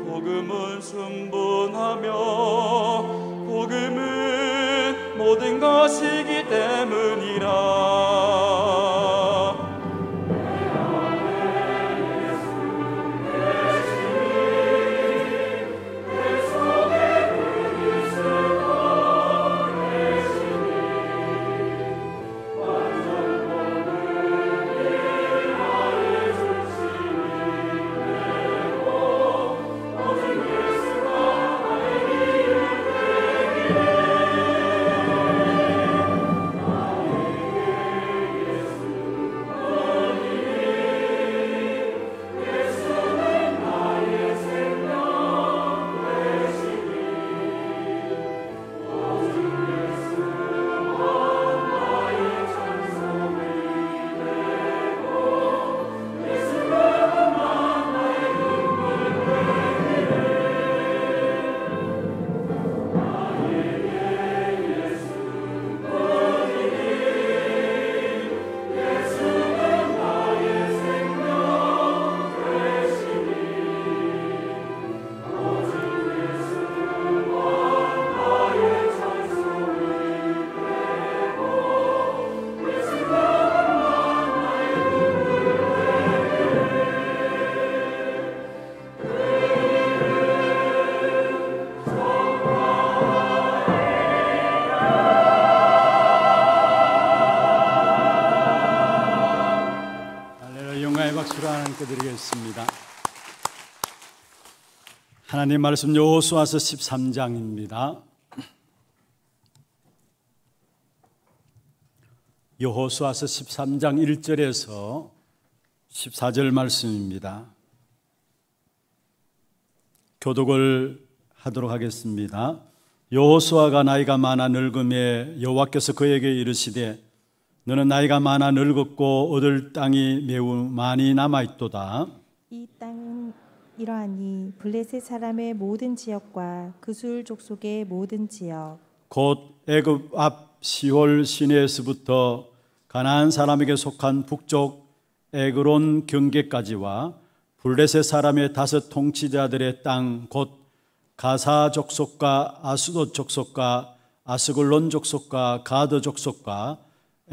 복음은 순분하며 복음은 모든 것이기 때문이라. 드리겠습니다. 하나님 말씀 여호수아서 13장입니다. 여호수아서 13장 1절에서 14절 말씀입니다. 교독을 하도록 하겠습니다. 여호수아가 나이가 많아 늙음에 여호와께서 그에게 이르시되 너는 나이가 많아 늙었고 얻을 땅이 매우 많이 남아있도다. 이 땅은 이러하니 블레셋 사람의 모든 지역과 그술 족속의 모든 지역 곧 애굽 앞 시홀 시내에서부터 가나안 사람에게 속한 북쪽 에그론 경계까지와 블레셋 사람의 5 통치자들의 땅 곧 가사 족속과 아수돗 족속과 아스글론 족속과 가드 족속과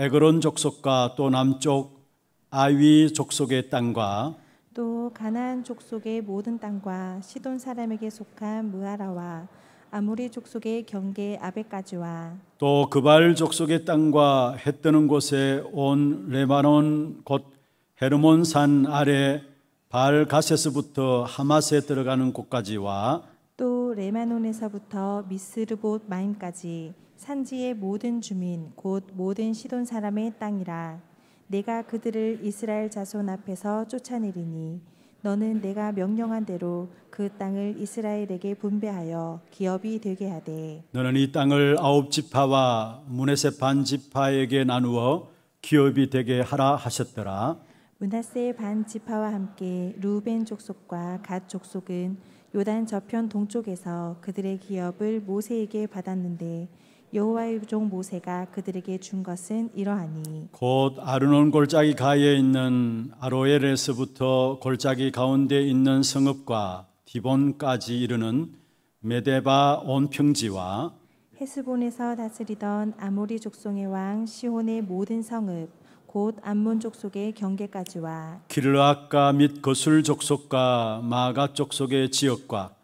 에그론 족속과 또 남쪽 아위 족속의 땅과 또 가나안 족속의 모든 땅과 시돈 사람에게 속한 무아라와 아모리 족속의 경계 아베까지와 또 그발 족속의 땅과 해 뜨는 곳에 온 레바논 곧 헤르몬 산 아래 발가세스부터 하맛에 들어가는 곳까지와 또 레바논에서부터 미스르봇 마임까지 산지의 모든 주민 곧 모든 시돈 사람의 땅이라. 내가 그들을 이스라엘 자손 앞에서 쫓아내리니 너는 내가 명령한 대로 그 땅을 이스라엘에게 분배하여 기업이 되게 하되 너는 이 땅을 9 지파와 므낫세 반 지파에게 나누어 기업이 되게 하라 하셨더라. 므낫세 반 지파와 함께 루벤 족속과 갓 족속은 요단 저편 동쪽에서 그들의 기업을 모세에게 받았는데 여호와의 종 모세가 그들에게 준 것은 이러하니 곧 아르논 골짜기 가에 있는 아로엘에서부터 골짜기 가운데 있는 성읍과 디본까지 이르는 메데바 온 평지와 헤스본에서 다스리던 아모리 족속의 왕 시혼의 모든 성읍 곧 암몬 족속의 경계까지와 기르앗가 및 거술 족속과 마가 족속의 지역과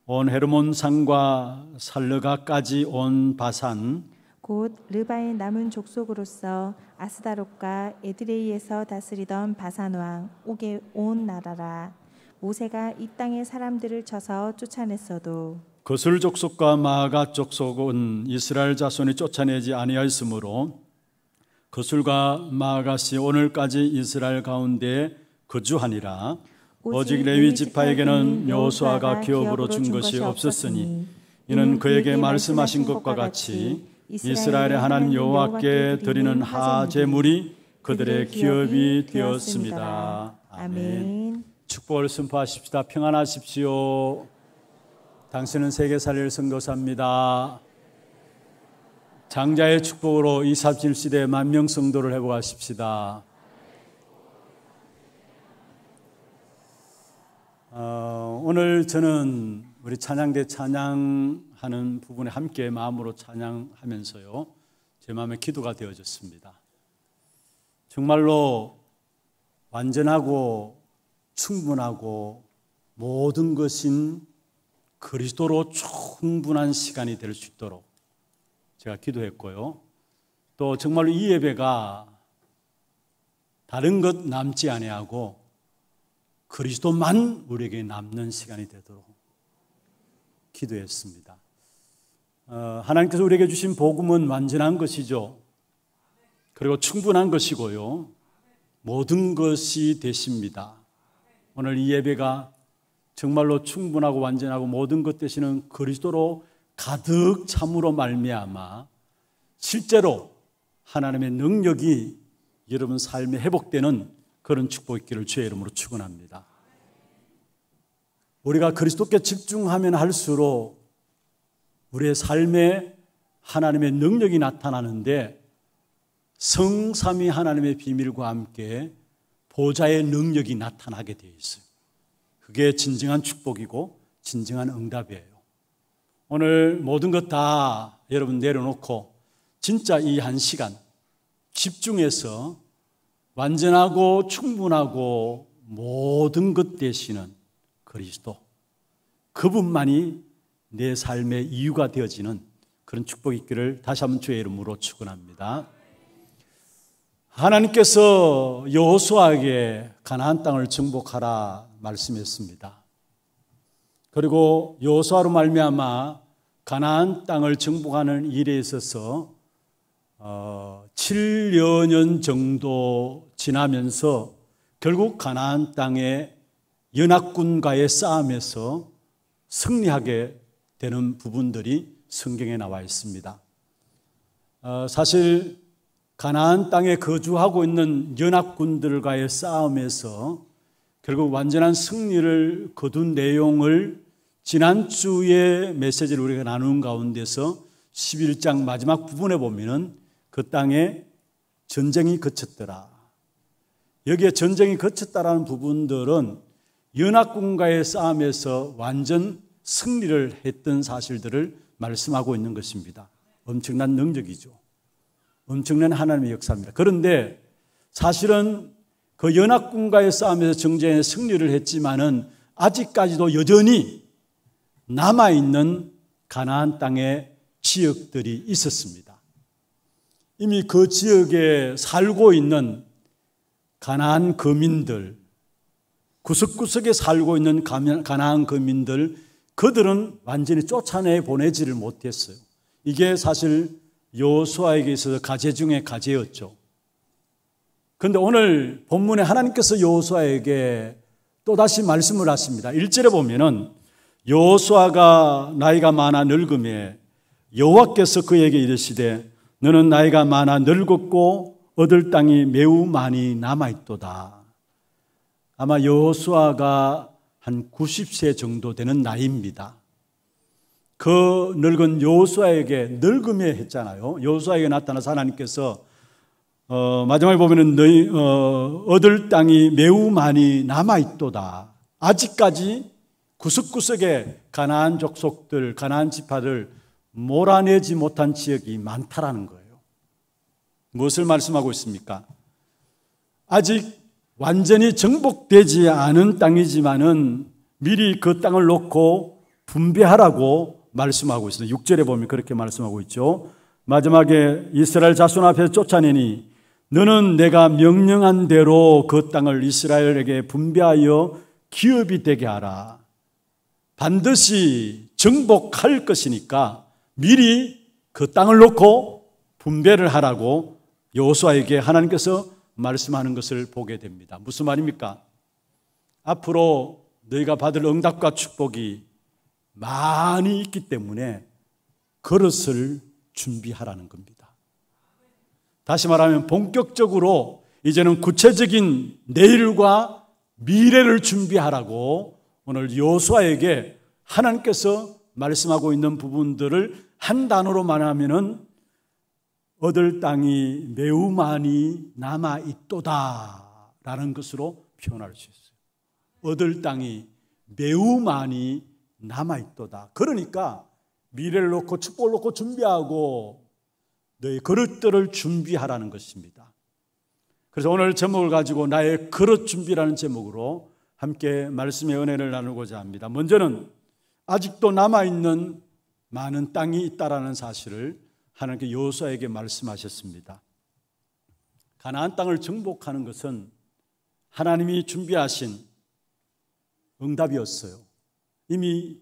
온 헤르몬 산과 살르가까지 온 바산 곧 르바의 남은 족속으로서 아스다롯과 에드레이에서 다스리던 바산 왕 옥의 온 나라라. 모세가 이 땅의 사람들을 쳐서 쫓아냈어도 거술 족속과 마가 족속은 이스라엘 자손이 쫓아내지 아니하였으므로 거술과 마가시 오늘까지 이스라엘 가운데 거주하니라. 오직 레위 지파에게는 여호수아가 기업으로 준 것이 없었으니 이는 그에게 말씀하신 것과 같이 이스라엘의 하나님 여호와께 드리는 하제물이 그들의 기업이 되었습니다. 아멘. 축복을 선포하십시다. 평안하십시오. 당신은 세계 살릴 선교사입니다. 장자의 축복으로 27시대 만명 성도를 회복하십시다. 오늘 저는 우리 찬양대 찬양하는 부분에 함께 마음으로 찬양하면서요, 제 마음에 기도가 되어졌습니다. 정말로 완전하고 충분하고 모든 것인 그리스도로 충분한 시간이 될 수 있도록 제가 기도했고요. 또 정말로 이 예배가 다른 것 남지 아니하고 그리스도만 우리에게 남는 시간이 되도록 기도했습니다. 하나님께서 우리에게 주신 복음은 완전한 것이죠. 그리고 충분한 것이고요. 모든 것이 되십니다. 오늘 이 예배가 정말로 충분하고 완전하고 모든 것 되시는 그리스도로 가득 참으로 말미암아 실제로 하나님의 능력이 여러분 삶에 회복되는 그런 축복이 있기를 주의 이름으로 축원합니다. 우리가 그리스도께 집중하면 할수록 우리의 삶에 하나님의 능력이 나타나는데 성삼위 하나님의 비밀과 함께 보좌의 능력이 나타나게 되어 있어요. 그게 진정한 축복이고 진정한 응답이에요. 오늘 모든 것 다 여러분 내려놓고 진짜 이 한 시간 집중해서 완전하고 충분하고 모든 것 되시는 그리스도, 그분만이 내 삶의 이유가 되어지는 그런 축복이 있기를 다시 한번 주의 이름으로 축원합니다. 하나님께서 여호수아에게 가나안 땅을 정복하라 말씀했습니다. 그리고 여호수아로 말미암아 가나안 땅을 정복하는 일에 있어서 7여 년 정도 지나면서 결국 가나안 땅의 연합군과의 싸움에서 승리하게 되는 부분들이 성경에 나와 있습니다. 사실 가나안 땅에 거주하고 있는 연합군들과의 싸움에서 결국 완전한 승리를 거둔 내용을 지난주에 메시지를 우리가 나눈 가운데서 11장 마지막 부분에 보면은 그 땅에 전쟁이 그쳤더라. 여기에 전쟁이 그쳤다라는 부분들은 연합군과의 싸움에서 완전 승리를 했던 사실들을 말씀하고 있는 것입니다. 엄청난 능력이죠. 엄청난 하나님의 역사입니다. 그런데 사실은 그 연합군과의 싸움에서 전쟁에 승리를 했지만은 아직까지도 여전히 남아있는 가나안 땅의 지역들이 있었습니다. 이미 그 지역에 살고 있는 가나안 거민들, 구석구석에 살고 있는 가나안 거민들, 그들은 완전히 쫓아내 보내지를 못했어요. 이게 사실 여호수아에게 있어서 가제 중에 가제였죠. 그런데 오늘 본문에 하나님께서 여호수아에게 또다시 말씀을 하십니다. 1절에 보면은 여호수아가 나이가 많아 늙음에 여호와께서 그에게 이르시되 너는 나이가 많아 늙었고 얻을 땅이 매우 많이 남아있도다. 아마 여호수아가 한 90세 정도 되는 나이입니다. 그 늙은 여호수아에게 늙음에 했잖아요. 여호수아에게 나타나서 하나님께서 마지막에 보면은 너희 얻을 땅이 매우 많이 남아있도다. 아직까지 구석구석에 가나안 족속들, 가나안 지파들 몰아내지 못한 지역이 많다라는 거예요. 무엇을 말씀하고 있습니까? 아직 완전히 정복되지 않은 땅이지만은 미리 그 땅을 놓고 분배하라고 말씀하고 있습니다. 6절에 보면 그렇게 말씀하고 있죠. 마지막에 이스라엘 자손 앞에서 쫓아내니 너는 내가 명령한 대로 그 땅을 이스라엘에게 분배하여 기업이 되게 하라. 반드시 정복할 것이니까 미리 그 땅을 놓고 분배를 하라고 여호수아에게 하나님께서 말씀하는 것을 보게 됩니다. 무슨 말입니까? 앞으로 너희가 받을 응답과 축복이 많이 있기 때문에 그릇을 준비하라는 겁니다. 다시 말하면 본격적으로 이제는 구체적인 내일과 미래를 준비하라고 오늘 여호수아에게 하나님께서 말씀하고 있는 부분들을 한 단어로 말하면은 얻을 땅이 매우 많이 남아 있도다 라는 것으로 표현할 수 있어요. 얻을 땅이 매우 많이 남아있도다. 그러니까 미래를 놓고 축복을 놓고 준비하고 너의 그릇들을 준비하라는 것입니다. 그래서 오늘 제목을 가지고 나의 그릇 준비라는 제목으로 함께 말씀의 은혜를 나누고자 합니다. 먼저는 아직도 남아있는 많은 땅이 있다라는 사실을 하나님께 여호수아에게 말씀하셨습니다. 가나안 땅을 정복하는 것은 하나님이 준비하신 응답이었어요. 이미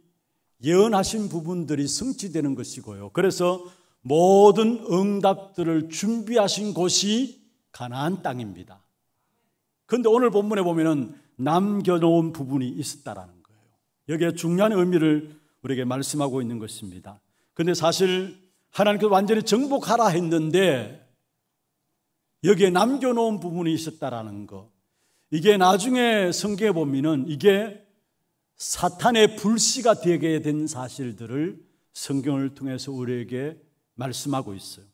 예언하신 부분들이 성취되는 것이고요. 그래서 모든 응답들을 준비하신 곳이 가나안 땅입니다. 그런데 오늘 본문에 보면은 남겨놓은 부분이 있었다라는 거예요. 여기에 중요한 의미를 우리에게 말씀하고 있는 것입니다. 그런데 사실 하나님께서 완전히 정복하라 했는데 여기에 남겨놓은 부분이 있었다라는 거, 이게 나중에 성경에 보면은 이게 사탄의 불씨가 되게 된 사실들을 성경을 통해서 우리에게 말씀하고 있어요.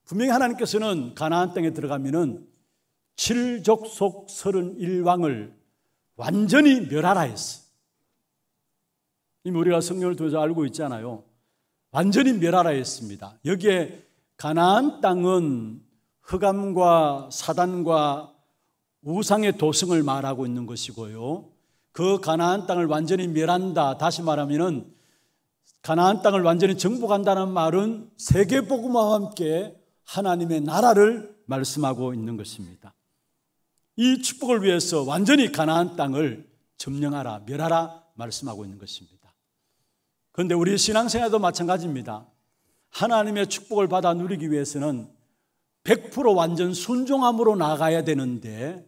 분명히 하나님께서는 가나안 땅에 들어가면은 7족속 31왕을 완전히 멸하라 했어요. 이미 우리가 성경을 통해서 알고 있잖아요. 완전히 멸하라 했습니다. 여기에 가나안 땅은 흑암과 사단과 우상의 도성을 말하고 있는 것이고요. 그 가나안 땅을 완전히 멸한다, 다시 말하면은 가나안 땅을 완전히 정복한다는 말은 세계복음화와 함께 하나님의 나라를 말씀하고 있는 것입니다. 이 축복을 위해서 완전히 가나안 땅을 점령하라, 멸하라 말씀하고 있는 것입니다. 그런데 우리 신앙생활도 마찬가지입니다. 하나님의 축복을 받아 누리기 위해서는 100% 완전 순종함으로 나아가야 되는데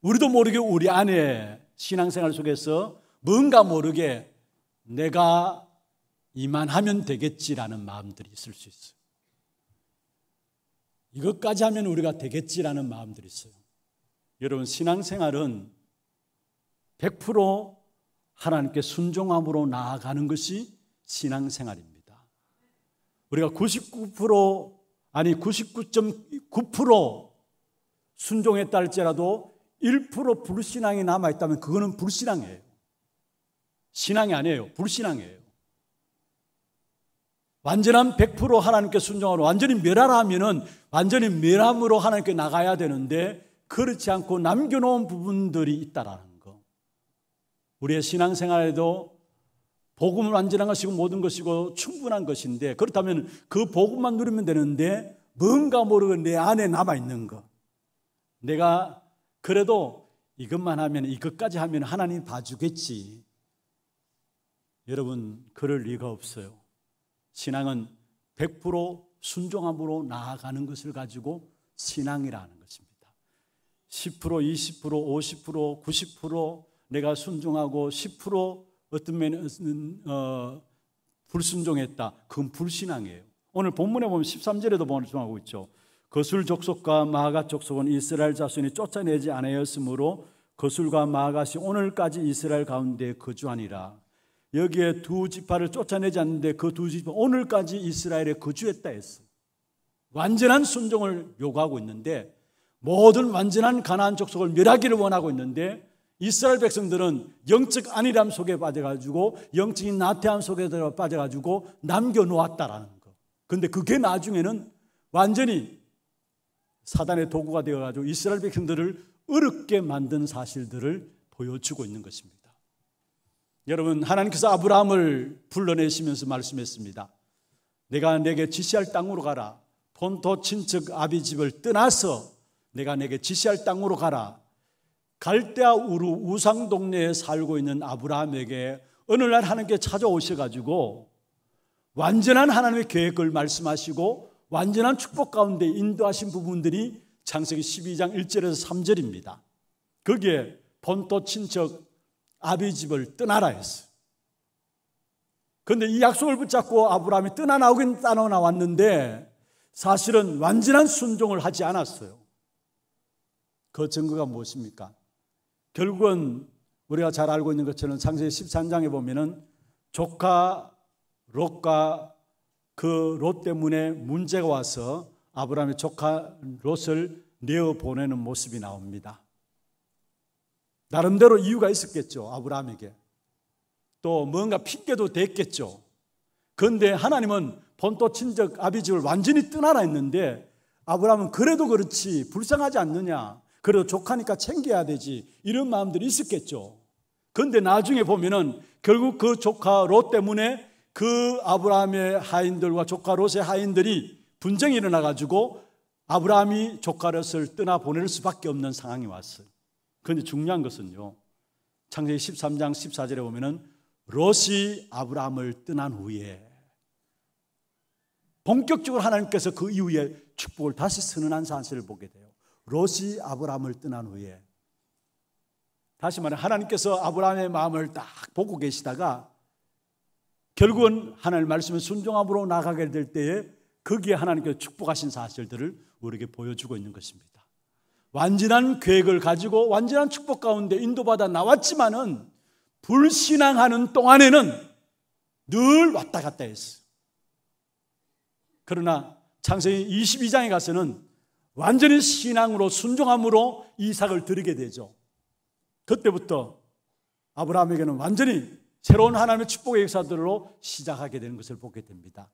우리도 모르게 우리 안에 신앙생활 속에서 뭔가 모르게 내가 이만하면 되겠지라는 마음들이 있을 수 있어요. 이것까지 하면 우리가 되겠지라는 마음들이 있어요. 여러분, 신앙생활은 100% 하나님께 순종함으로 나아가는 것이 신앙생활입니다. 우리가 99.9% 순종했다 할지라도 1% 불신앙이 남아있다면 그거는 불신앙이에요. 신앙이 아니에요. 불신앙이에요. 완전한 100% 하나님께 순종하러 완전히 멸하라 하면은 완전히 멸함으로 하나님께 나가야 되는데 그렇지 않고 남겨놓은 부분들이 있다라는 거. 우리의 신앙생활에도 복음은 완전한 것이고 모든 것이고 충분한 것인데 그렇다면 그 복음만 누리면 되는데 뭔가 모르게 내 안에 남아있는 거. 내가 그래도 이것만 하면 이것까지 하면 하나님 봐주겠지. 여러분, 그럴 리가 없어요. 신앙은 100% 순종함으로 나아가는 것을 가지고 신앙이라는 것입니다. 10%, 20%, 50%, 90% 내가 순종하고 10% 어떤 면은 불순종했다. 그건 불신앙이에요. 오늘 본문에 보면 13절에도 말씀하고 있죠. 거술 족속과 마아가 족속은 이스라엘 자손이 쫓아내지 아니하였으므로 거술과 마아가시 오늘까지 이스라엘 가운데 거주하니라. 여기에 두 지파를 쫓아내지 않는데 그 두 지파 오늘까지 이스라엘에 거주했다 했어요. 완전한 순종을 요구하고 있는데 모든 완전한 가나안 족속을 멸하기를 원하고 있는데 이스라엘 백성들은 영적 안일함 속에 빠져가지고 영적인 나태함 속에 빠져가지고 남겨놓았다라는 거. 그런데 그게 나중에는 완전히 사단의 도구가 되어가지고 이스라엘 백성들을 어렵게 만든 사실들을 보여주고 있는 것입니다. 여러분, 하나님께서 아브라함을 불러내시면서 말씀했습니다. 내가 내게 지시할 땅으로 가라. 본토 친척 아비 집을 떠나서 내가 내게 지시할 땅으로 가라. 갈대아 우르 우상 동네에 살고 있는 아브라함에게 어느 날 하나님께 찾아오셔가지고 완전한 하나님의 계획을 말씀하시고 완전한 축복 가운데 인도하신 부분들이 창세기 12장 1절에서 3절입니다. 거기에 본토 친척 아비 집을 떠나라 했어요. 그런데 이 약속을 붙잡고 아브라함이 떠나나오긴 떠나나왔는데 사실은 완전한 순종을 하지 않았어요. 그 증거가 무엇입니까? 결국은 우리가 잘 알고 있는 것처럼 창세기 13장에 보면은 조카 롯과 그 롯 때문에 문제가 와서 아브라함의 조카 롯을 내어 보내는 모습이 나옵니다. 나름대로 이유가 있었겠죠. 아브라함에게. 또 뭔가 핑계도 됐겠죠. 그런데 하나님은 본토 친척 아비집을 완전히 떠나라 했는데 아브라함은 그래도 그렇지 불쌍하지 않느냐, 그래도 조카니까 챙겨야 되지, 이런 마음들이 있었겠죠. 그런데 나중에 보면은 결국 그 조카 롯 때문에 그 아브라함의 하인들과 조카 롯의 하인들이 분쟁이 일어나가지고 아브라함이 조카 롯을 떠나보낼 수밖에 없는 상황이 왔어요. 그런데 중요한 것은요, 창세기 13장 14절에 보면은 롯이 아브라함을 떠난 후에 본격적으로 하나님께서 그 이후에 축복을 다시 선언한 사실을 보게 돼요. 롯이 아브라함을 떠난 후에, 다시 말해 하나님께서 아브라함의 마음을 딱 보고 계시다가 결국은 하나님의 말씀에 순종함으로 나가게 될 때에 거기에 하나님께서 축복하신 사실들을 우리에게 보여주고 있는 것입니다. 완전한 계획을 가지고 완전한 축복 가운데 인도받아 나왔지만은 불신앙하는 동안에는 늘 왔다 갔다 했어요. 그러나 창세기 22장에 가서는 완전히 신앙으로 순종함으로 이삭을 드리게 되죠. 그때부터 아브라함에게는 완전히 새로운 하나님의 축복의 역사들로 시작하게 되는 것을 보게 됩니다.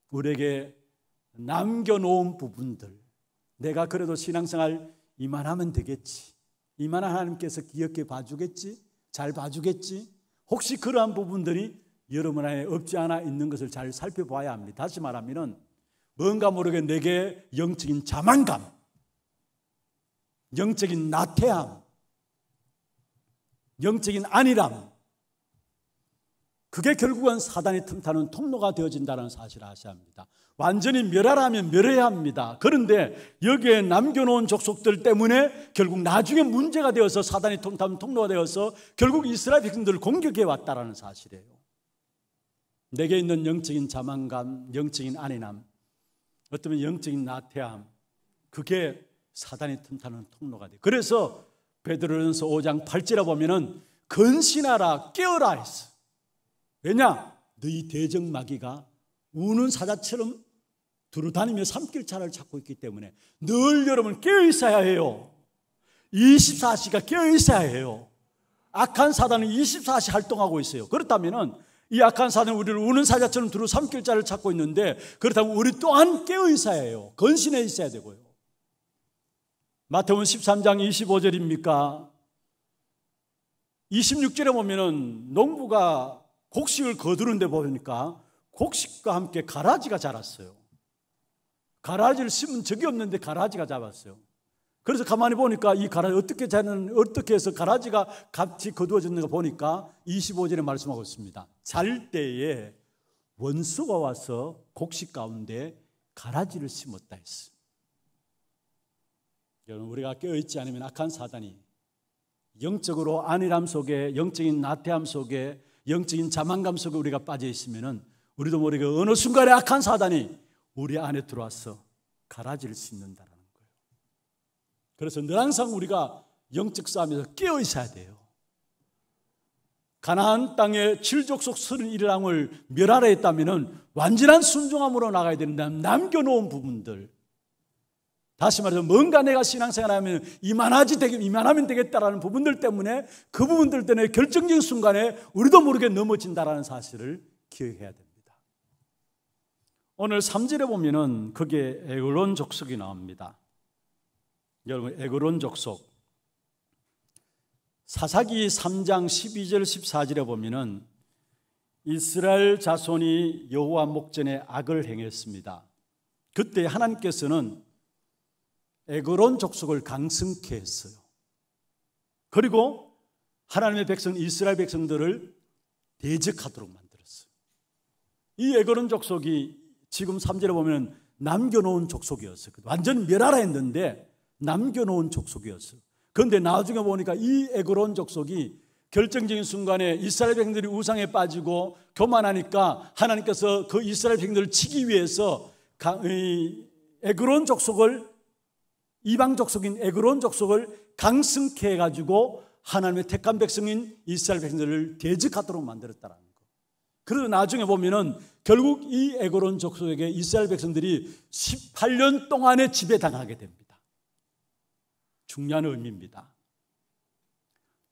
우리에게 남겨놓은 부분들, 내가 그래도 신앙생활 이만하면 되겠지, 이만한 하나님께서 기억해 봐주겠지, 잘 봐주겠지, 혹시 그러한 부분들이 여러분 안에 없지 않아 있는 것을 잘 살펴봐야 합니다. 다시 말하면 뭔가 모르게 내게 영적인 자만감, 영적인 나태함, 영적인 안일함, 그게 결국은 사단이 틈타는 통로가 되어진다는 사실을 아셔야 합니다. 완전히 멸하라면 멸해야 합니다. 그런데 여기에 남겨놓은 족속들 때문에 결국 나중에 문제가 되어서 사단이 틈타는 통로가 되어서 결국 이스라엘 백성들을 공격해 왔다는 사실이에요. 내게 있는 영적인 자만감, 영적인 안일함, 어쩌면 영적인 나태함, 그게 사단이 틈타는 통로가 돼요. 그래서 베드로전서 5장 8절에 보면은 근신하라, 깨어라 했어. 왜냐? 너희 대적 마귀가 우는 사자처럼 두루다니며 삼킬차를 찾고 있기 때문에 늘 여러분 깨어 있어야 해요. 24시가 깨어 있어야 해요. 악한 사단은 24시 활동하고 있어요. 그렇다면은 이 악한 사단은 우리를 우는 사자처럼 두루 삼킬자를 찾고 있는데, 그렇다면 우리 또한 깨어 있어야 해요. 건신해 있어야 되고요. 마태복음 13장 25절입니까? 26절에 보면은 농부가 곡식을 거두는데 보니까 곡식과 함께 가라지가 자랐어요. 가라지를 심은 적이 없는데 가라지가 자랐어요. 그래서 가만히 보니까 이 가라지 어떻게 해서 가라지가 같이 거두어졌는가 보니까 25절에 말씀하고 있습니다. 잘 때에 원수가 와서 곡식 가운데 가라지를 심었다 했어요. 여러분, 우리가 깨어있지 않으면 악한 사단이 영적으로 안일함 속에, 영적인 나태함 속에, 영적인 자만감 속에 우리가 빠져 있으면 우리도 모르게 어느 순간에 악한 사단이 우리 안에 들어와서 가라지를 심는다라는 거예요. 그래서 늘 항상 우리가 영적 싸움에서 깨어 있어야 돼요. 가나안 땅의 7족속 31왕을 멸하라 했다면 완전한 순종함으로 나가야 된다. 남겨놓은 부분들, 다시 말해서 뭔가 내가 신앙생활하면 이만하면 되겠다라는 부분들 때문에, 그 부분들 때문에 결정적인 순간에 우리도 모르게 넘어진다라는 사실을 기억해야 됩니다. 오늘 3절에 보면은 거기에 에그론 족속이 나옵니다. 여러분, 에그론 족속, 사사기 3장 12절 14절에 보면은 이스라엘 자손이 여호와 목전에 악을 행했습니다. 그때 하나님께서는 에그론 족속을 강성케 했어요. 그리고 하나님의 백성 이스라엘 백성들을 대적하도록 만들었어요. 이 에그론 족속이 지금 3절에 보면 남겨놓은 족속이었어요. 완전 멸하라 했는데 남겨놓은 족속이었어요. 그런데 나중에 보니까 이 에그론 족속이 결정적인 순간에 이스라엘 백성들이 우상에 빠지고 교만하니까 하나님께서 그 이스라엘 백성들을 치기 위해서 에그론 족속을, 이방 족속인 에그론 족속을 강성케 해가지고 하나님의 택한 백성인 이스라엘 백성들을 대적하도록 만들었다는 거. 그래서 나중에 보면은 결국 이 에그론 족속에게 이스라엘 백성들이 18년 동안의 지배당하게 됩니다. 중요한 의미입니다.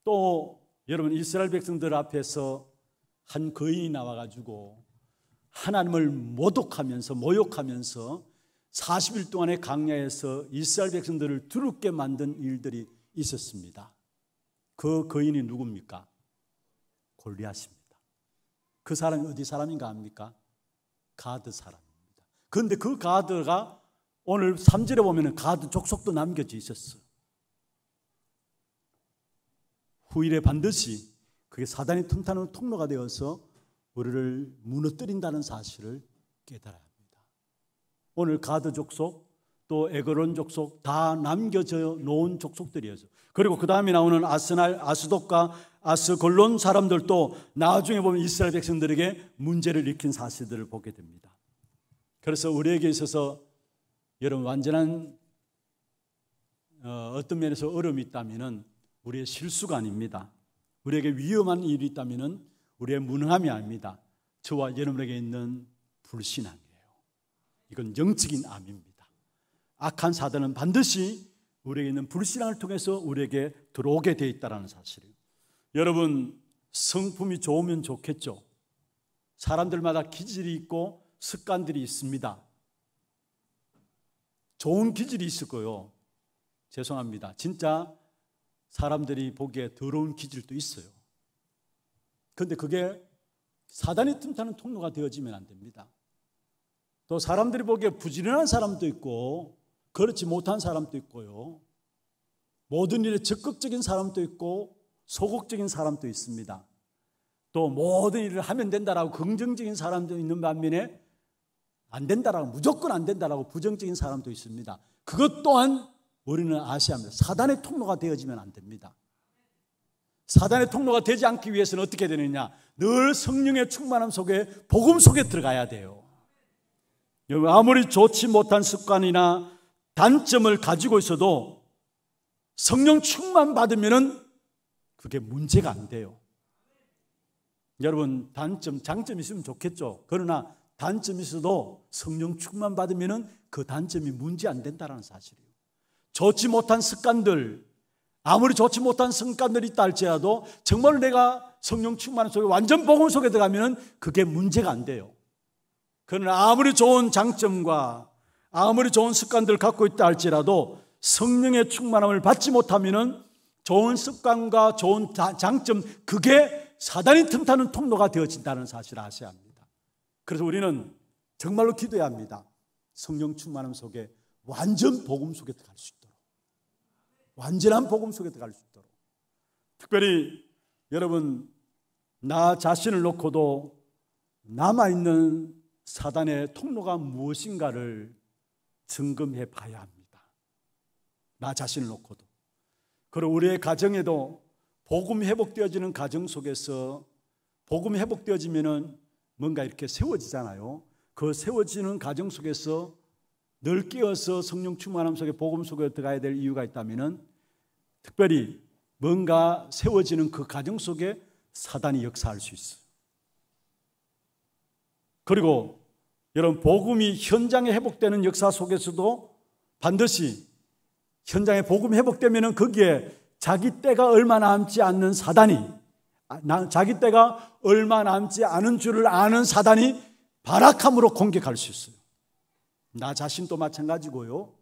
또 여러분 이스라엘 백성들 앞에서 한 거인이 나와가지고 하나님을 모독하면서 모욕하면서 40일 동안의 광야에서 이스라엘 백성들을 두렵게 만든 일들이 있었습니다. 그 거인이 누굽니까? 골리앗입니다. 그 사람이 어디 사람인가 합니까? 가드 사람입니다. 그런데 그 가드가 오늘 3절에 보면 가드 족속도 남겨져 있었어요. 후일에 반드시 그게 사단이 틈타는 통로가 되어서 우리를 무너뜨린다는 사실을 깨달아야 합니다. 오늘 가드 족속 또 에그론 족속 다 남겨져 놓은 족속들이었어요. 그리고 그 다음에 나오는 아스날, 아스돗과 아스골론 사람들도 나중에 보면 이스라엘 백성들에게 문제를 일으킨 사실들을 보게 됩니다. 그래서 우리에게 있어서 여러분 완전한 어떤 면에서 어려움이 있다면 우리의 실수가 아닙니다. 우리에게 위험한 일이 있다면 우리의 무능함이 아닙니다. 저와 여러분에게 있는 불신앙이에요. 이건 영적인 암입니다. 악한 사단은 반드시 우리에게 있는 불신앙을 통해서 우리에게 들어오게 되어 있다는 사실이에요. 여러분 성품이 좋으면 좋겠죠. 사람들마다 기질이 있고 습관들이 있습니다. 좋은 기질이 있을 거예요. 죄송합니다. 진짜 사람들이 보기에 더러운 기질도 있어요. 그런데 그게 사단이 틈타는 통로가 되어지면 안 됩니다. 또 사람들이 보기에 부지런한 사람도 있고 그렇지 못한 사람도 있고요. 모든 일에 적극적인 사람도 있고 소극적인 사람도 있습니다. 또 모든 일을 하면 된다라고 긍정적인 사람도 있는 반면에 안 된다라고 무조건 안 된다라고 부정적인 사람도 있습니다. 그것 또한 우리는 아셔야 합니다. 사단의 통로가 되어지면 안 됩니다. 사단의 통로가 되지 않기 위해서는 어떻게 되느냐? 늘 성령의 충만함 속에 복음 속에 들어가야 돼요. 아무리 좋지 못한 습관이나 단점을 가지고 있어도 성령 충만 받으면은 그게 문제가 안 돼요. 여러분 단점, 장점이 있으면 좋겠죠. 그러나 단점이 있어도 성령 충만 받으면은 그 단점이 문제 안 된다는 사실이에요. 좋지 못한 습관들, 아무리 좋지 못한 습관들이 있다 할지라도 정말 내가 성령 충만 속에 완전 복음 속에 들어가면은 그게 문제가 안 돼요. 그러나 아무리 좋은 장점과 아무리 좋은 습관들을 갖고 있다 할지라도 성령의 충만함을 받지 못하면은 좋은 습관과 좋은 장점 그게 사단이 틈타는 통로가 되어진다는 사실을 아셔야 합니다. 그래서 우리는 정말로 기도해야 합니다. 성령 충만함 속에 완전 복음 속에 들어갈 수 있도록, 완전한 복음 속에 들어갈 수 있도록. 특별히 여러분 나 자신을 놓고도 남아있는 사단의 통로가 무엇인가를 점검해 봐야 합니다. 나 자신을 놓고도. 그리고 우리의 가정에도 복음 회복되어지는 가정 속에서 복음 회복되어지면은 뭔가 이렇게 세워지잖아요. 그 세워지는 가정 속에서 늘 깨어서 성령 충만함 속에 복음 속에 들어가야 될 이유가 있다면은 특별히 뭔가 세워지는 그 가정 속에 사단이 역사할 수 있어요. 그리고 여러분 복음이 현장에 회복되는 역사 속에서도 반드시 현장에 복음이 회복되면은 거기에 자기 때가 얼마 남지 않는 사단이, 자기 때가 얼마 남지 않은 줄을 아는 사단이 발악함으로 공격할 수 있어요. 나 자신도 마찬가지고요.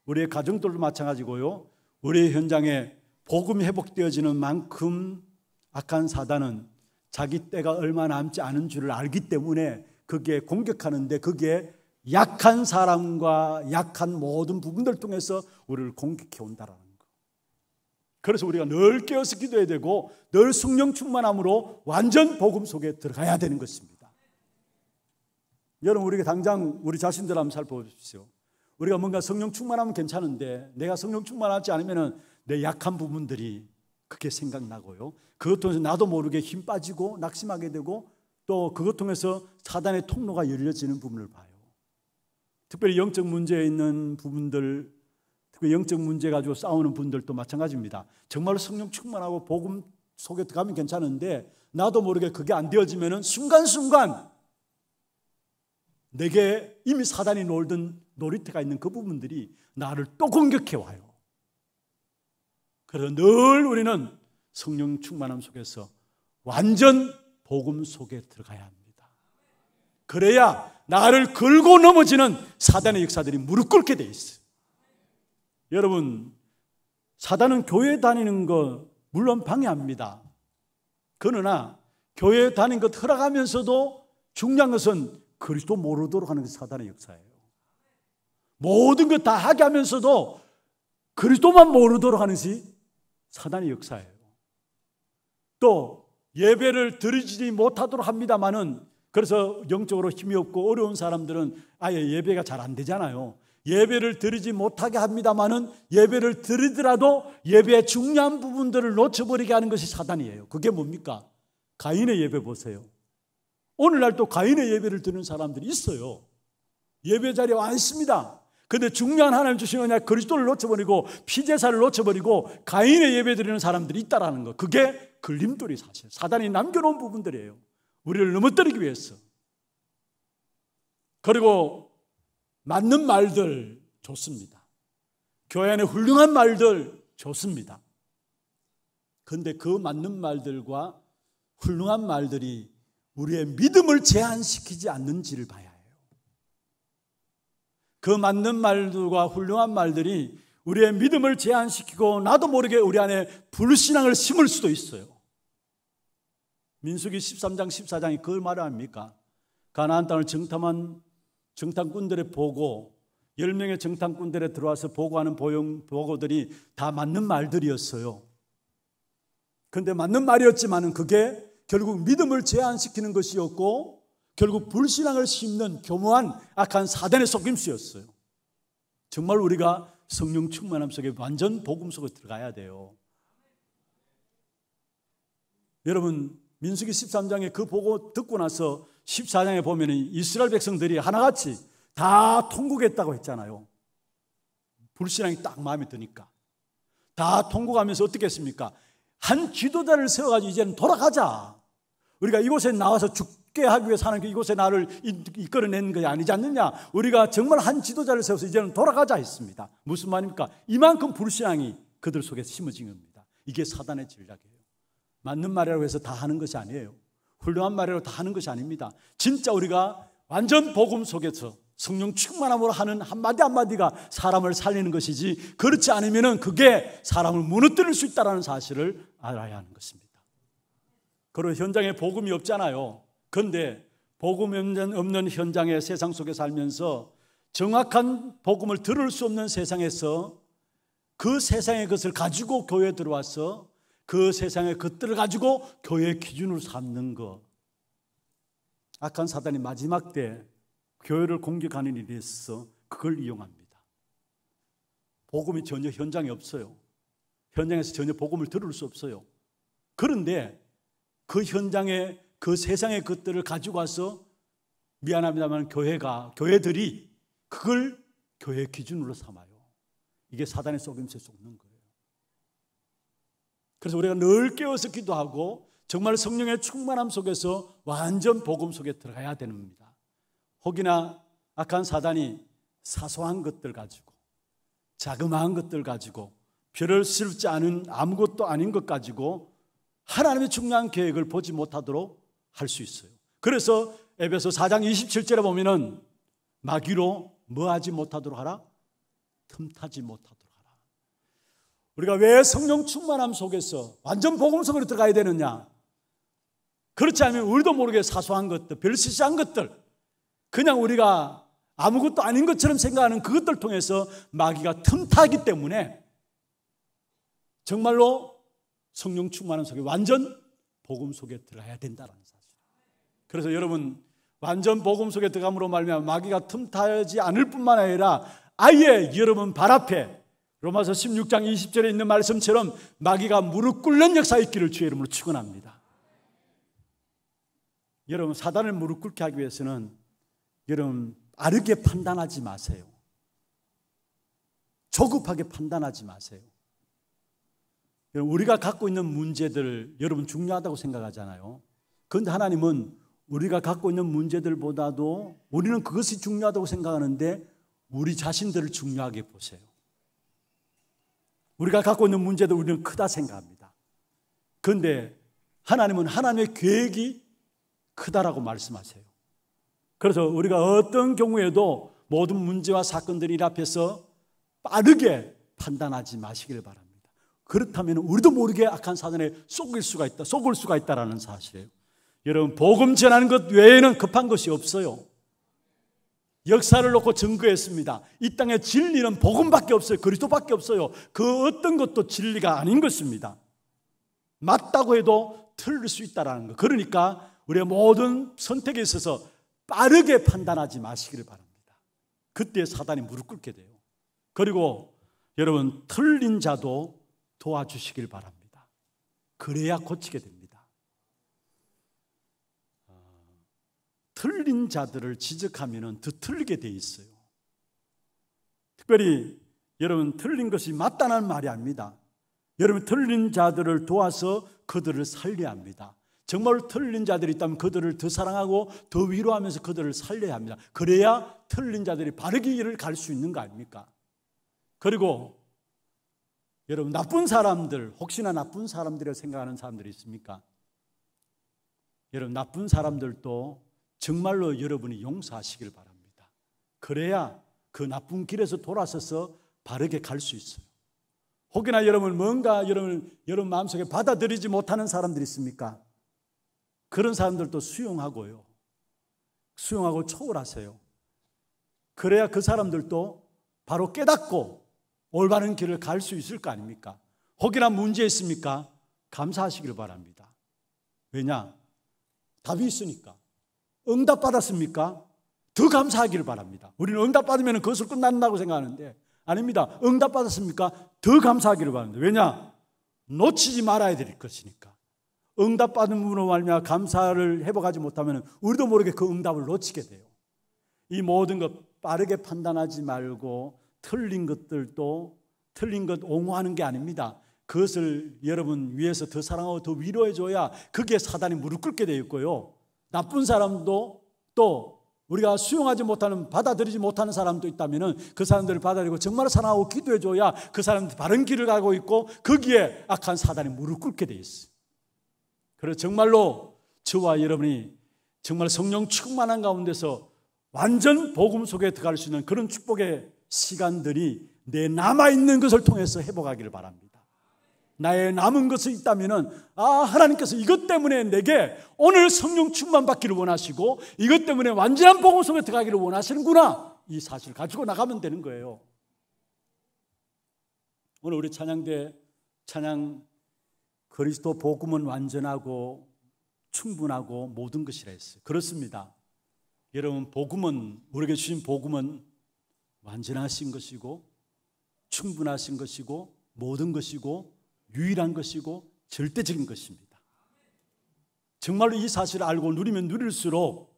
우리의 가정들도 마찬가지고요. 우리의 현장에 복음이 회복되어지는 만큼 악한 사단은 자기 때가 얼마 남지 않은 줄을 알기 때문에 그게 공격하는데 그게 약한 사람과 약한 모든 부분들을 통해서 우리를 공격해 온다라는 거. 그래서 우리가 늘 깨어서 기도해야 되고 늘 성령 충만함으로 완전 복음 속에 들어가야 되는 것입니다. 여러분 우리가 당장 우리 자신들 한번 살펴보십시오. 우리가 뭔가 성령 충만하면 괜찮은데 내가 성령 충만하지 않으면 내 약한 부분들이 그렇게 생각나고요. 그것 통해서 나도 모르게 힘 빠지고 낙심하게 되고 또 그것 통해서 사단의 통로가 열려지는 부분을 봐요. 특별히 영적 문제에 있는 부분들, 특별히 영적 문제 가지고 싸우는 분들도 마찬가지입니다. 정말로 성령 충만하고 복음 속에 들어가면 괜찮은데 나도 모르게 그게 안 되어지면 순간순간 내게 이미 사단이 놀던 놀이터가 있는 그 부분들이 나를 또 공격해 와요. 그래서 늘 우리는 성령 충만함 속에서 완전 복음 속에 들어가야 합니다. 그래야 나를 걸고 넘어지는 사단의 역사들이 무릎 꿇게 돼 있어요. 여러분, 사단은 교회 다니는 거 물론 방해합니다. 그러나 교회 다니는 것 허락하면서도 중요한 것은 그리스도 모르도록 하는 게 사단의 역사예요. 모든 것 다 하게 하면서도 그리스도만 모르도록 하는 것이 사단의 역사예요. 또 예배를 드리지 못하도록 합니다마는, 그래서 영적으로 힘이 없고 어려운 사람들은 아예 예배가 잘 안 되잖아요. 예배를 드리지 못하게 합니다마는 예배를 드리더라도 예배의 중요한 부분들을 놓쳐버리게 하는 것이 사단이에요. 그게 뭡니까? 가인의 예배 보세요. 오늘날 또 가인의 예배를 드리는 사람들이 있어요. 예배 자리에 와 있습니다. 그런데 중요한 하나님 주신 언약 그리스도를 놓쳐버리고 피제사를 놓쳐버리고 가인의 예배 드리는 사람들이 있다라는 거, 그게 걸림돌이 사실 사단이 남겨놓은 부분들이에요. 우리를 넘어뜨리기 위해서. 그리고 맞는 말들 좋습니다. 교회 안에 훌륭한 말들 좋습니다. 그런데 그 맞는 말들과 훌륭한 말들이 우리의 믿음을 제한시키지 않는지를 봐야 해요. 그 맞는 말들과 훌륭한 말들이 우리의 믿음을 제한시키고 나도 모르게 우리 안에 불신앙을 심을 수도 있어요. 민수기 13장 14장이 그걸 말합니까? 가나안 땅을 정탐한 정탐꾼들의 보고, 10명의 정탐꾼들에 들어와서 보고하는 보고들이 다 맞는 말들이었어요. 그런데 맞는 말이었지만 그게 결국 믿음을 제한시키는 것이었고 결국 불신앙을 심는 교묘한 악한 사단의 속임수였어요. 정말 우리가 성령 충만함 속에 완전 복음 속에 들어가야 돼요. 여러분, 민수기 13장에 그 보고 듣고 나서 14장에 보면 이스라엘 백성들이 하나같이 다 통곡했다고 했잖아요. 불신앙이 딱 마음에 드니까 다 통곡하면서 어떻게 했습니까? 한 지도자를 세워가지고 이제는 돌아가자. 우리가 이곳에 나와서 죽게 하기 위해서 하는 게 이곳에 나를 이끌어내는 것이 아니지 않느냐. 우리가 정말 한 지도자를 세워서 이제는 돌아가자 했습니다. 무슨 말입니까? 이만큼 불신앙이 그들 속에 심어진 겁니다. 이게 사단의 전략이에요. 맞는 말이라고 해서 다 하는 것이 아니에요. 훌륭한 말이라고 다 하는 것이 아닙니다. 진짜 우리가 완전 복음 속에서 성령 충만함으로 하는 한마디 한마디가 사람을 살리는 것이지, 그렇지 않으면 그게 사람을 무너뜨릴 수 있다는 사실을 알아야 하는 것입니다. 그리고 현장에 복음이 없잖아요. 그런데 복음이 없는 현장의 세상 속에 살면서 정확한 복음을 들을 수 없는 세상에서 그 세상의 것을 가지고 교회에 들어와서 그 세상의 것들을 가지고 교회의 기준으로 삼는 것, 악한 사단이 마지막 때 교회를 공격하는 일에 있어서 그걸 이용합니다. 복음이 전혀 현장에 없어요. 현장에서 전혀 복음을 들을 수 없어요. 그런데 그 현장에 그 세상의 것들을 가지고 와서 미안합니다만 교회들이 그걸 교회의 기준으로 삼아요. 이게 사단의 속임수에 속는 거예요. 그래서 우리가 늘 깨어서 기도하고 정말 성령의 충만함 속에서 완전 복음 속에 들어가야 됩니다. 혹이나 악한 사단이 사소한 것들 가지고, 자그마한 것들 가지고, 별을스럽지 않은 아무것도 아닌 것 가지고 하나님의 중요한 계획을 보지 못하도록 할 수 있어요. 그래서 에베소 4장 27절에 보면은 마귀로 뭐하지 못하도록 하라? 틈타지 못하도록 하라. 우리가 왜 성령 충만함 속에서 완전 복음 속으로 들어가야 되느냐? 그렇지 않으면 우리도 모르게 사소한 것들, 별시시한 것들, 그냥 우리가 아무것도 아닌 것처럼 생각하는 그것들 통해서 마귀가 틈타기 때문에 정말로 성령 충만함 속에 완전 복음 속에 들어가야 된다는 사실. 그래서 여러분, 완전 복음 속에 들어감으로 말미암아 마귀가 틈타지 않을 뿐만 아니라 아예 여러분 발 앞에 로마서 16장 20절에 있는 말씀처럼 마귀가 무릎 꿇는 역사 있기를 주의 이름으로 축원합니다. 여러분, 사단을 무릎 꿇게 하기 위해서는 여러분 빠르게 판단하지 마세요. 조급하게 판단하지 마세요. 우리가 갖고 있는 문제들 여러분 중요하다고 생각하잖아요. 그런데 하나님은 우리가 갖고 있는 문제들보다도 우리는 그것이 중요하다고 생각하는데 우리 자신들을 중요하게 보세요. 우리가 갖고 있는 문제도 우리는 크다 생각합니다. 그런데 하나님은 하나님의 계획이 크다라고 말씀하세요. 그래서 우리가 어떤 경우에도 모든 문제와 사건들이 앞에서 빠르게 판단하지 마시길 바랍니다. 그렇다면 우리도 모르게 악한 사단에 속을 수가 있다라는 사실이에요. 여러분, 복음 전하는 것 외에는 급한 것이 없어요. 역사를 놓고 증거했습니다. 이 땅에 진리는 복음밖에 없어요. 그리스도밖에 없어요. 그 어떤 것도 진리가 아닌 것입니다. 맞다고 해도 틀릴 수 있다는 것. 그러니까 우리의 모든 선택에 있어서 빠르게 판단하지 마시기를 바랍니다. 그때 사단이 무릎 꿇게 돼요. 그리고 여러분, 틀린 자도 도와주시길 바랍니다. 그래야 고치게 됩니다. 틀린 자들을 지적하면 더 틀리게 돼 있어요. 특별히 여러분, 틀린 것이 맞다는 말이 아닙니다. 여러분, 틀린 자들을 도와서 그들을 살려야 합니다. 정말 틀린 자들이 있다면 그들을 더 사랑하고 더 위로하면서 그들을 살려야 합니다. 그래야 틀린 자들이 바르게 길을 갈 수 있는 거 아닙니까? 그리고 여러분, 나쁜 사람들, 혹시나 나쁜 사람들이라고 생각하는 사람들이 있습니까? 여러분, 나쁜 사람들도 정말로 여러분이 용서하시길 바랍니다. 그래야 그 나쁜 길에서 돌아서서 바르게 갈 수 있어요. 혹여나 여러분, 뭔가 여러분 마음속에 받아들이지 못하는 사람들이 있습니까? 그런 사람들도 수용하고 초월하세요. 그래야 그 사람들도 바로 깨닫고 올바른 길을 갈 수 있을 거 아닙니까? 혹여나 문제 있습니까? 감사하시길 바랍니다. 왜냐? 답이 있으니까. 응답 받았습니까? 더 감사하기를 바랍니다. 우리는 응답 받으면 그것을 끝난다고 생각하는데 아닙니다. 응답 받았습니까? 더 감사하기를 바랍니다. 왜냐? 놓치지 말아야 될 것이니까. 응답 받은 분으로 말미암아 감사를 회복하지 못하면 우리도 모르게 그 응답을 놓치게 돼요. 이 모든 것 빠르게 판단하지 말고 틀린 것 옹호하는 게 아닙니다. 그것을 여러분 위해서 더 사랑하고 더 위로해줘야 그게 사단이 무릎 꿇게 되어 있고요. 나쁜 사람도 또 우리가 수용하지 못하는, 받아들이지 못하는 사람도 있다면 그 사람들을 받아들이고 정말 사랑하고 기도해줘야 그 사람들이 바른 길을 가고 있고 거기에 악한 사단이 무릎 꿇게 되어 있어요. 그래서 정말로 저와 여러분이 정말 성령 충만한 가운데서 완전 복음 속에 들어갈 수 있는 그런 축복의 시간들이 내 남아있는 것을 통해서 회복하기를 바랍니다. 나의 남은 것이 있다면 하나님께서 이것 때문에 내게 오늘 성령 충만 받기를 원하시고 이것 때문에 완전한 복음 속에 들어가기를 원하시는구나, 이 사실을 가지고 나가면 되는 거예요. 오늘 우리 찬양 그리스도 복음은 완전하고 충분하고 모든 것이라 했어요. 그렇습니다. 여러분, 복음은, 우리에게 주신 복음은 완전하신 것이고 충분하신 것이고 모든 것이고 유일한 것이고 절대적인 것입니다. 정말로 이 사실을 알고 누리면 누릴수록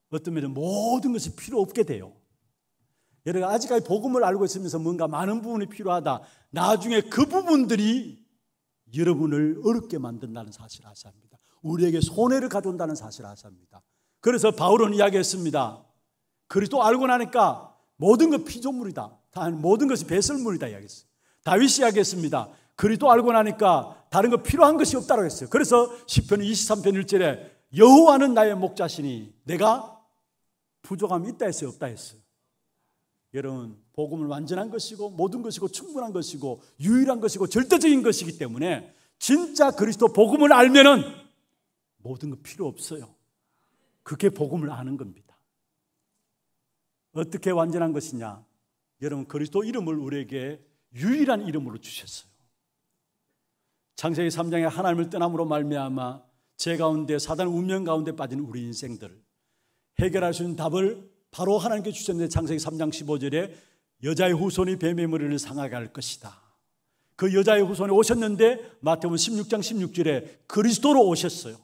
어떤 면에 모든 것이 필요 없게 돼요. 여러분, 아직까지 복음을 알고 있으면서 뭔가 많은 부분이 필요하다, 나중에 그 부분들이 여러분을 어렵게 만든다는 사실을 아셔야 합니다. 우리에게 손해를 가져온다는 사실을 아셔야 합니다. 그래서 바울은 이야기했습니다. 그리스도 알고 나니까 모든 것 피조물이다, 모든 것이 배설물이다 이야기했어요. 다윗이 이야기했습니다. 그리스도 알고 나니까 다른 거 필요한 것이 없다고 했어요. 그래서 시편 23편 1절에 여호와는 나의 목자시니 내가 부족함이 있다 했어요, 없다 했어요? 여러분, 복음은 완전한 것이고 모든 것이고 충분한 것이고 유일한 것이고 절대적인 것이기 때문에 진짜 그리스도 복음을 알면은 모든 거 필요 없어요. 그게 복음을 아는 겁니다. 어떻게 완전한 것이냐? 여러분, 그리스도 이름을 우리에게 유일한 이름으로 주셨어요. 창세기 3장에 하나님을 떠남으로 말미암아 죄 가운데, 사단 운명 가운데 빠진 우리 인생들을 해결할 수 있는 답을 바로 하나님께 주셨는데, 창세기 3장 15절에 여자의 후손이 뱀의 머리를 상하게 할 것이다. 그 여자의 후손이 오셨는데 마태복음 16장 16절에 그리스도로 오셨어요.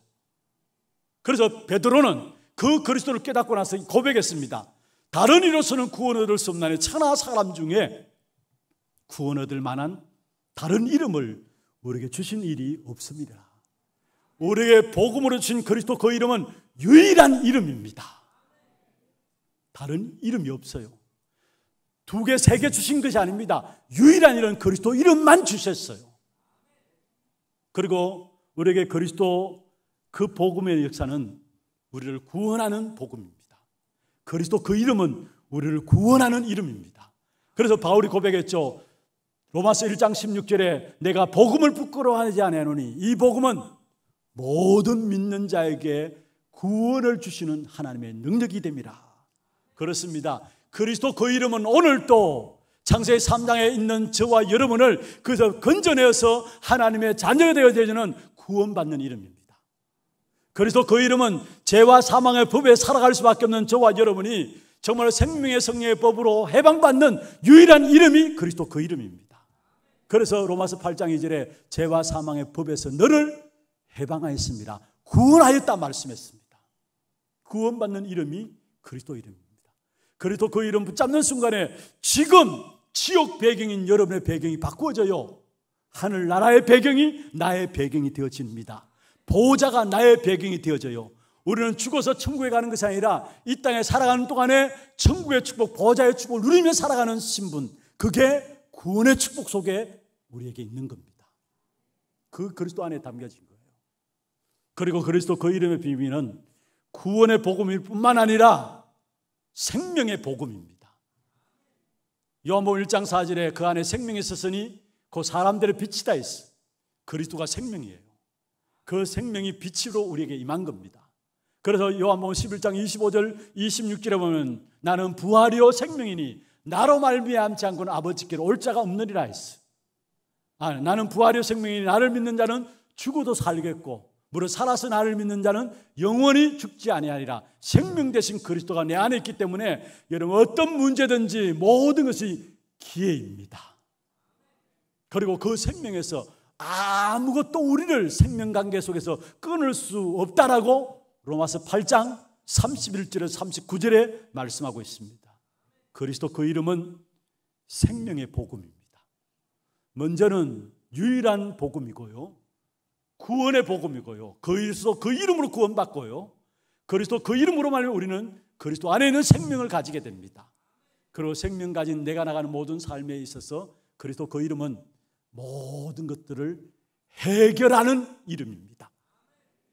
그래서 베드로는 그 그리스도를 깨닫고 나서 고백했습니다. 다른 이로서는 구원 얻을 수 없나니 천하 사람 중에 구원 얻을 만한 다른 이름을 우리에게 주신 일이 없습니다. 우리에게 복음으로 주신 그리스도, 그 이름은 유일한 이름입니다. 다른 이름이 없어요. 2개, 3개 주신 것이 아닙니다. 유일한 이름 그리스도 이름만 주셨어요. 그리고 우리에게 그리스도 그 복음의 역사는 우리를 구원하는 복음입니다. 그리스도 그 이름은 우리를 구원하는 이름입니다. 그래서 바울이 고백했죠. 로마서 1장 16절에 내가 복음을 부끄러워하지 아니하노니 이 복음은 모든 믿는 자에게 구원을 주시는 하나님의 능력이 됨이라. 그렇습니다. 그리스도 그 이름은 오늘도 창세기 3장에 있는 저와 여러분을 그래서 건져내어서 하나님의 자녀가 되어지는 구원받는 이름입니다. 그리스도 그 이름은 죄와 사망의 법에 살아갈 수밖에 없는 저와 여러분이 정말 생명의 성령의 법으로 해방받는 유일한 이름이 그리스도 그 이름입니다. 그래서 로마서 8장 2절에 죄와 사망의 법에서 너를 해방하였습니다. 구원하였다 말씀했습니다. 구원받는 이름이 그리스도 이름입니다. 그리스도 그 이름 붙잡는 순간에 지금 지옥 배경인 여러분의 배경이 바꾸어져요. 하늘나라의 배경이 나의 배경이 되어집니다. 보호자가 나의 배경이 되어져요. 우리는 죽어서 천국에 가는 것이 아니라 이 땅에 살아가는 동안에 천국의 축복, 보호자의 축복을 누리며 살아가는 신분, 그게 구원의 축복 속에 우리에게 있는 겁니다. 그 그리스도 안에 담겨진 거예요. 그리고 그리스도 그 이름의 비밀은 구원의 복음일 뿐만 아니라 생명의 복음입니다. 요한복음 1장 4절에 그 안에 생명이 있었으니 그 사람들의 빛이다 했어. 그리스도가 생명이에요. 그 생명이 빛으로 우리에게 임한 겁니다. 그래서 요한복음 11장 25절 26절에 보면 나는 부활이요 생명이니 나로 말미암지 않고는 아버지께로 올 자가 없느니라 했어. 나는 부활이요 생명이니 나를 믿는 자는 죽어도 살겠고 무릇 살아서 나를 믿는 자는 영원히 죽지 아니하리라. 생명 되신 그리스도가 내 안에 있기 때문에 여러분 어떤 문제든지 모든 것이 기회입니다. 그리고 그 생명에서 아무것도 우리를 생명관계 속에서 끊을 수 없다라고 로마서 8장 31절에서 39절에 말씀하고 있습니다. 그리스도 그 이름은 생명의 복음입니다. 먼저는 유일한 복음이고요, 구원의 복음이고요, 그리스도 그 이름으로 구원받고요, 그리스도 그 이름으로 말하면 우리는 그리스도 안에 있는 생명을 가지게 됩니다. 그리고 생명 가진 내가 나가는 모든 삶에 있어서 그리스도 그 이름은 모든 것들을 해결하는 이름입니다.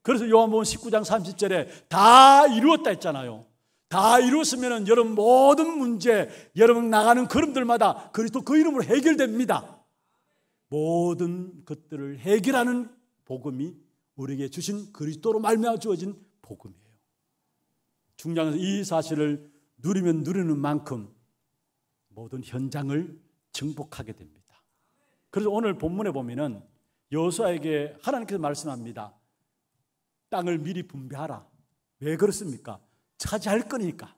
그래서 요한복음 19장 30절에 다 이루었다 했잖아요. 다 이루었으면 여러분 모든 문제, 여러분 나가는 걸음들마다 그리스도 그 이름으로 해결됩니다. 모든 것들을 해결하는 복음이 우리에게 주신 그리스도로 말미암아 주어진 복음이에요. 중요한 것은 이 사실을 누리면 누리는 만큼 모든 현장을 정복하게 됩니다. 그래서 오늘 본문에 보면은 여호수아에게 하나님께서 말씀합니다. 땅을 미리 분배하라. 왜 그렇습니까? 차지할 거니까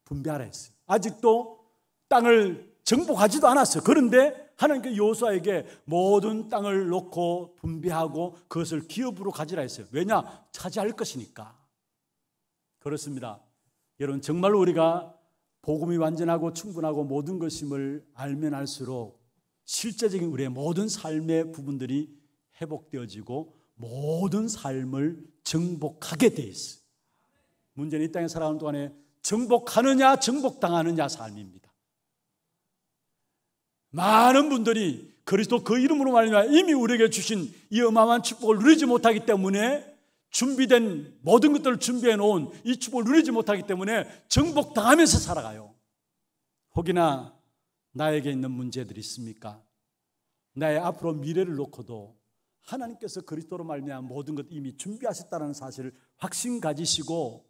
분배하라 했어요. 아직도 땅을 정복하지도 않았어요. 그런데 하나님께서 여호수아에게 모든 땅을 놓고 분배하고 그것을 기업으로 가지라 했어요. 왜냐? 차지할 것이니까. 그렇습니다. 여러분 정말로 우리가 복음이 완전하고 충분하고 모든 것임을 알면 알수록 실제적인 우리의 모든 삶의 부분들이 회복되어지고 모든 삶을 정복하게 돼 있어요. 문제는 이 땅에 살아가는 동안에 정복하느냐 정복당하느냐 삶입니다. 많은 분들이 그리스도 그 이름으로 말미암아 이미 우리에게 주신 이 어마어마한 축복을 누리지 못하기 때문에 준비된 모든 것들을 준비해 놓은 이 축복을 누리지 못하기 때문에 정복당하면서 살아가요. 혹이나 나에게 있는 문제들이 있습니까? 나의 앞으로 미래를 놓고도 하나님께서 그리스도로 말미암아 모든 것 이미 준비하셨다는 사실을 확신 가지시고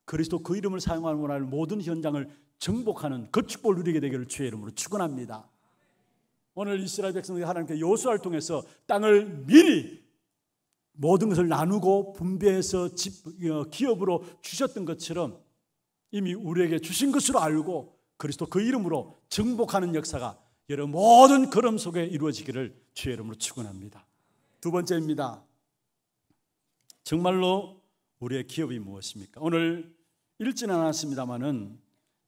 그리스도 그 이름을 사용하는 원하는 모든 현장을 정복하는 그 축복을 누리게 되기를 주의 이름으로 축원합니다. 오늘 이스라엘 백성들이 하나님께 여호수아를 통해서 땅을 미리 모든 것을 나누고 분배해서 기업으로 주셨던 것처럼 이미 우리에게 주신 것으로 알고 그리스도 그 이름으로 정복하는 역사가 여러분 모든 걸음 속에 이루어지기를 주의 이름으로 축원합니다. 두 번째입니다. 정말로 우리의 기업이 무엇입니까? 오늘 읽지는 않았습니다마는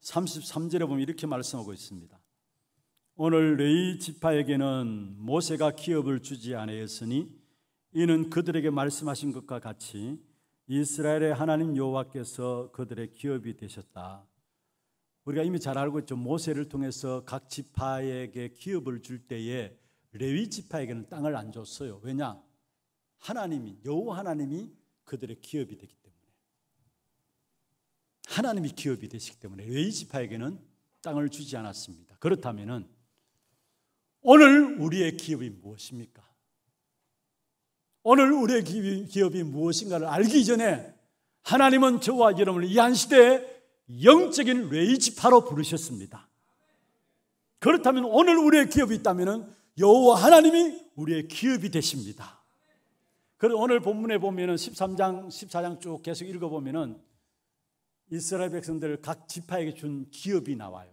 33절에 보면 이렇게 말씀하고 있습니다. 오늘 레위 지파에게는 모세가 기업을 주지 아니하였으니 이는 그들에게 말씀하신 것과 같이 이스라엘의 하나님 여호와께서 그들의 기업이 되셨다. 우리가 이미 잘 알고 있죠. 모세를 통해서 각 지파에게 기업을 줄 때에 레위 지파에게는 땅을 안 줬어요. 왜냐? 여호와 하나님이 그들의 기업이 되기 때문에, 하나님이 기업이 되시기 때문에 레위 지파에게는 땅을 주지 않았습니다. 그렇다면 오늘 우리의 기업이 무엇입니까? 오늘 우리의 기업이 무엇인가를 알기 전에 하나님은 저와 여러분을 이 한 시대에 영적인 레위 지파로 부르셨습니다. 그렇다면 오늘 우리의 기업이 있다면 여호와 하나님이 우리의 기업이 되십니다. 그리고 오늘 본문에 보면은 13장, 14장 쭉 계속 읽어보면은 이스라엘 백성들 각 지파에게 준 기업이 나와요.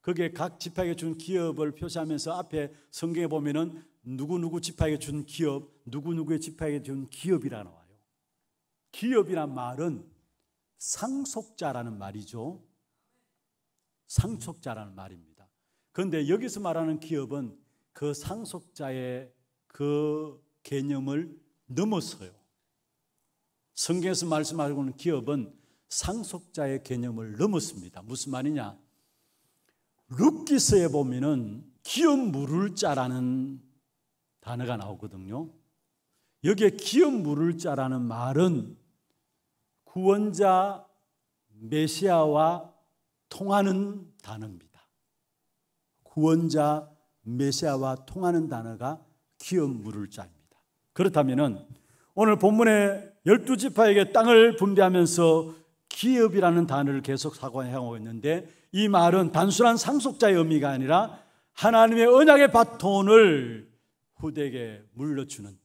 그게 각 지파에게 준 기업을 표시하면서 앞에 성경에 보면은 누구누구 지파에게 준 기업, 누구누구의 지파에게 준 기업이라 나와요. 기업이란 말은 상속자라는 말이죠. 상속자라는 말입니다. 그런데 여기서 말하는 기업은 그 상속자의 그 개념을 넘어서요. 성경에서 말씀하고 있는 기업은 상속자의 개념을 넘었습니다. 무슨 말이냐? 룻기서에 보면은 기업 물을 자라는 단어가 나오거든요. 여기에 기업 물을 자라는 말은 구원자 메시아와 통하는 단어입니다. 구원자 메시아와 통하는 단어가 기업 물을 자입니다. 그렇다면 오늘 본문의 12지파에게 땅을 분배하면서 기업이라는 단어를 계속 사용하고 있는데, 이 말은 단순한 상속자의 의미가 아니라 하나님의 언약의 바톤을 후대에게 물려주는,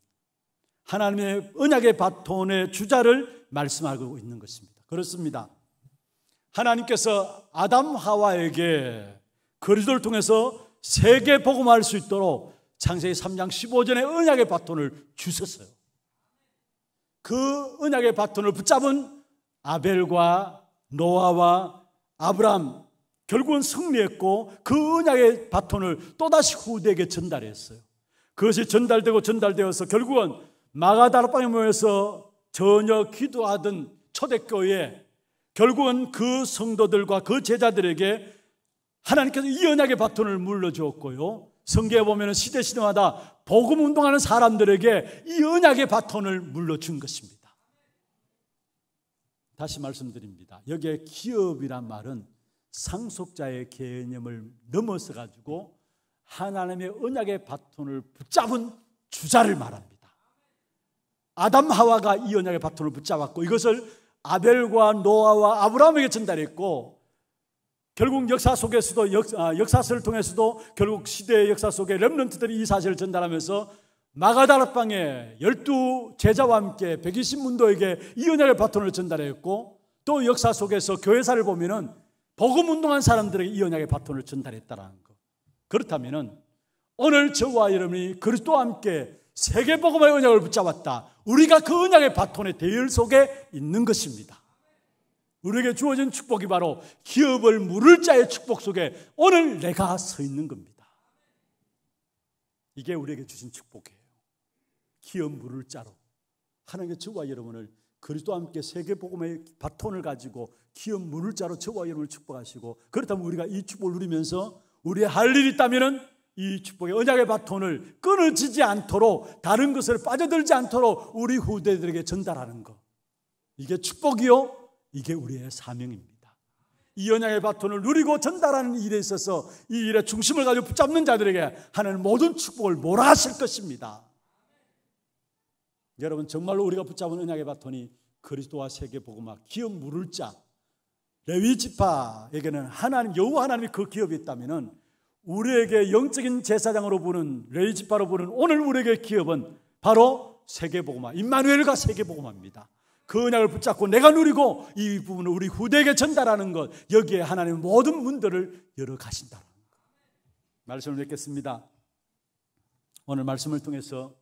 하나님의 언약의 바톤의 주자를 말씀하고 있는 것입니다. 그렇습니다. 하나님께서 아담 하와에게 그리스도를 통해서 세계 복음화할 수 있도록 창세기 3장 15절에 언약의 바톤을 주셨어요. 그 언약의 바톤을 붙잡은 아벨과 노아와 아브람, 결국은 승리했고 그 언약의 바톤을 또다시 후대에게 전달했어요. 그것이 전달되어서 결국은 마가다락방에 모여서 전혀 기도하던 초대교회에 결국은 그 성도들과 그 제자들에게 하나님께서 이 언약의 바톤을 물려주었고요, 성경에 보면 시대마다 복음 운동하는 사람들에게 이 언약의 바톤을 물려준 것입니다. 다시 말씀드립니다. 여기에 기업이란 말은 상속자의 개념을 넘어서 가지고 하나님의 언약의 바톤을 붙잡은 주자를 말합니다. 아담 하와가 이 언약의 바톤을 붙잡았고 이것을 아벨과 노아와 아브라함에게 전달했고, 결국 역사 속에서도 역사서를 통해서도 결국 시대의 역사 속에 렘넌트들이 이 사실을 전달하면서 마가다락방에 12제자와 함께 120문도에게 이 언약의 바톤을 전달했고, 또 역사 속에서 교회사를 보면은 복음 운동한 사람들에게 이 언약의 바톤을 전달했다라는 것. 그렇다면은 오늘 저와 여러분이 그리스도와 함께 세계 복음의 언약을 붙잡았다. 우리가 그 언약의 바톤의 대열 속에 있는 것입니다. 우리에게 주어진 축복이 바로 기업을 물을 자의 축복 속에 오늘 내가 서 있는 겁니다. 이게 우리에게 주신 축복이에요. 기업 물을 자로 하나님께 저와 여러분을 그리스도와 함께 세계복음의 바톤을 가지고 기업 물을 자로 저와 여러분을 축복하시고, 그렇다면 우리가 이 축복을 누리면서 우리의 할 일이 있다면 이 축복의 언약의 바톤을 끊어지지 않도록, 다른 것을 빠져들지 않도록 우리 후대들에게 전달하는 것, 이게 축복이요, 이게 우리의 사명입니다. 이 언약의 바톤을 누리고 전달하는 일에 있어서 이 일의 중심을 가지고 붙잡는 자들에게 하나님 모든 축복을 몰아하실 것입니다. 여러분, 정말로 우리가 붙잡은 언약의 바톤이 그리스도와 세계복음화, 기업 물을 자 레위 지파에게는 하나님, 여호와 하나님이 그 기업이 있다면 우리에게 영적인 제사장으로 부르는 레위 지파로 부르는 오늘 우리에게 기업은 바로 세계복음화, 임마누엘과 세계복음화입니다. 그 언약을 붙잡고 내가 누리고 이 부분을 우리 후대에게 전달하는 것, 여기에 하나님은 모든 문들을 열어 가신다는 것. 말씀을 맺겠습니다. 오늘 말씀을 통해서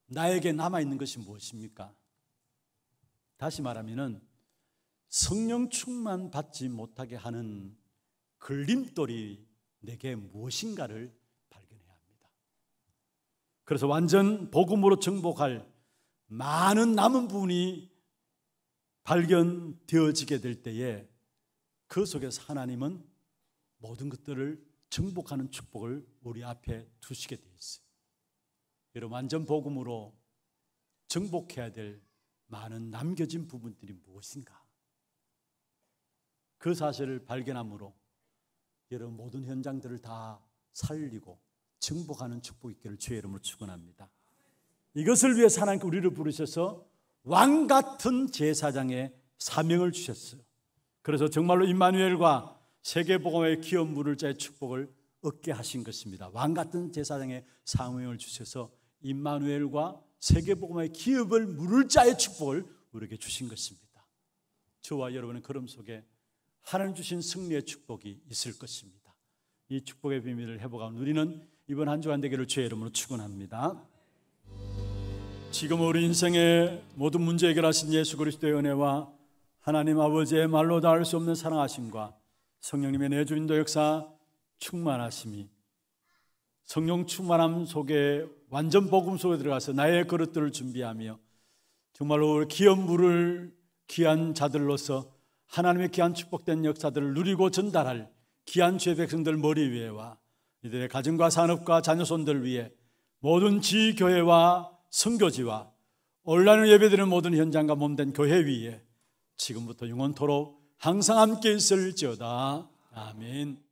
나에게 남아있는 것이 무엇입니까? 다시 말하면 성령 충만 받지 못하게 하는 걸림돌이 내게 무엇인가를 발견해야 합니다. 그래서 완전 복음으로 정복할 많은 남은 부분이 발견되어지게 될 때에 그 속에서 하나님은 모든 것들을 정복하는 축복을 우리 앞에 두시게 되어 있어요. 여러분, 완전 복음으로 정복해야 될 많은 남겨진 부분들이 무엇인가? 그 사실을 발견함으로 여러분 모든 현장들을 다 살리고 정복하는 축복이 있기를 주의 이름으로 축원합니다. 이것을 위해서 하나님께 우리를 부르셔서 왕 같은 제사장의 사명을 주셨어요. 그래서 정말로 임마누엘과 세계복음의 기업 물을 자의 축복을 얻게 하신 것입니다. 왕 같은 제사장의 사명을 주셔서 임마누엘과 세계복음의 기업을 물을 자의 축복을 우리에게 주신 것입니다. 저와 여러분의 걸음 속에 하나님 주신 승리의 축복이 있을 것입니다. 이 축복의 비밀을 회복하는 우리는 이번 한 주간 되기를 주의 이름으로 축원합니다. 지금 우리 인생의 모든 문제 해결하신 예수 그리스도의 은혜와 하나님 아버지의 말로 닿을 수 없는 사랑하심과 성령님의 내주인도 역사 충만하심이 성령 충만함 속에 완전 복음 속에 들어가서 나의 그릇들을 준비하며 정말로 기업 물을 귀한 자들로서 하나님의 귀한 축복된 역사들을 누리고 전달할 귀한 주의 백성들 머리 위에와 이들의 가정과 산업과 자녀손들 위에 모든 지교회와 선교지와 온라인으로 예배드리는 모든 현장과 몸된 교회 위에 지금부터 영원토록 항상 함께 있을지어다. 아멘.